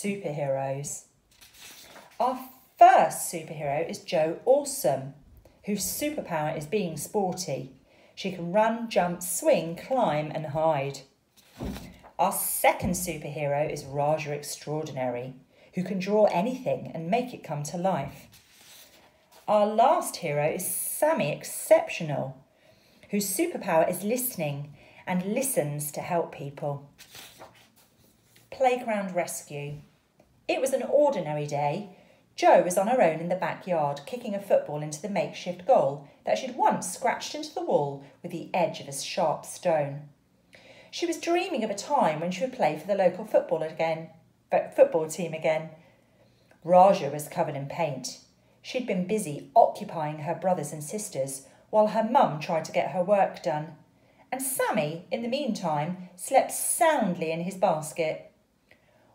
superheroes. Our first superhero is Jo Awesome, whose superpower is being sporty. She can run, jump, swing, climb and hide. Our second superhero is Raja Extraordinary, who can draw anything and make it come to life. Our last hero is Sammy Exceptional, whose superpower is listening and listens to help people. Playground rescue. It was an ordinary day. Jo was on her own in the backyard, kicking a football into the makeshift goal that she'd once scratched into the wall with the edge of a sharp stone. She was dreaming of a time when she would play for the local football team again. Raja was covered in paint. She'd been busy occupying her brothers and sisters while her mum tried to get her work done. And Sammy, in the meantime, slept soundly in his basket.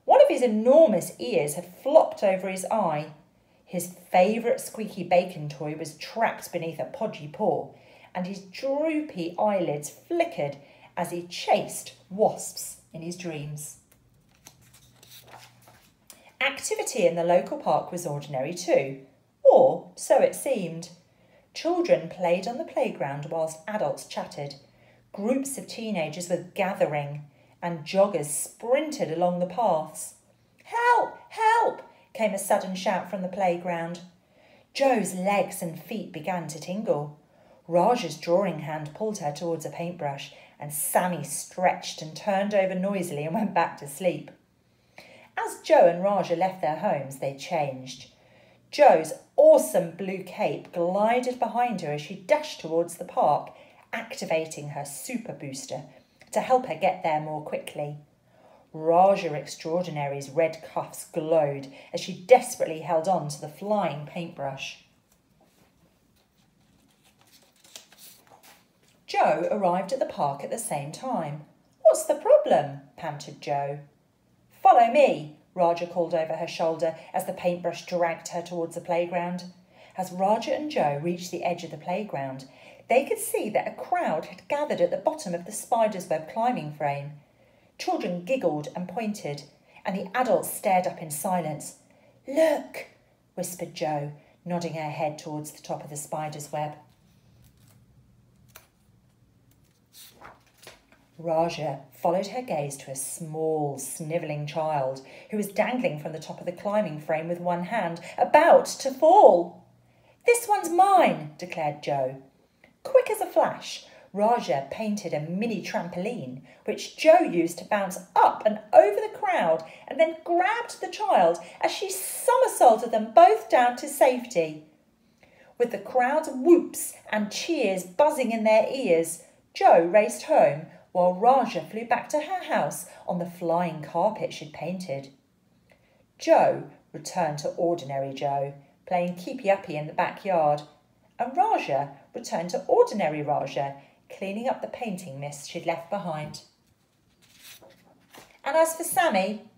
One of his enormous ears had flopped over his eye. His favourite squeaky bacon toy was trapped beneath a podgy paw, and his droopy eyelids flickered as he chased wasps in his dreams. Activity in the local park was ordinary too, or so it seemed. Children played on the playground whilst adults chatted. Groups of teenagers were gathering, and joggers sprinted along the paths. "Help! Help!" came a sudden shout from the playground. Jo's legs and feet began to tingle. Raja's drawing hand pulled her towards a paintbrush, and Sammy stretched and turned over noisily and went back to sleep. As Jo and Raja left their homes, they changed. Jo's awesome blue cape glided behind her as she dashed towards the park, activating her super booster to help her get there more quickly. Raja Extraordinary's red cuffs glowed as she desperately held on to the flying paintbrush. Jo arrived at the park at the same time. "What's the problem?" panted Jo. "Follow me," Raja called over her shoulder as the paintbrush dragged her towards the playground. As Raja and Jo reached the edge of the playground, they could see that a crowd had gathered at the bottom of the spider's web climbing frame. Children giggled and pointed, and the adults stared up in silence. "Look," whispered Jo, nodding her head towards the top of the spider's web. Raja followed her gaze to a small, snivelling child who was dangling from the top of the climbing frame with one hand, about to fall. "This one's mine," declared Jo. Quick as a flash, Raja painted a mini trampoline, which Jo used to bounce up and over the crowd and then grabbed the child as she somersaulted them both down to safety. With the crowd's whoops and cheers buzzing in their ears, Jo raced home while Raja flew back to her house on the flying carpet she'd painted. Jo returned to ordinary Jo, playing keepy-uppy in the backyard, and Raja returned to ordinary Raja, cleaning up the painting mess she'd left behind. And as for Sammy,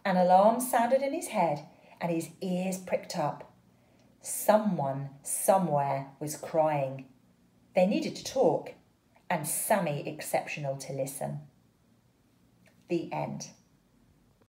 an alarm sounded in his head and his ears pricked up. Someone somewhere was crying. They needed to talk, and Sammy Exceptional to listen. The end.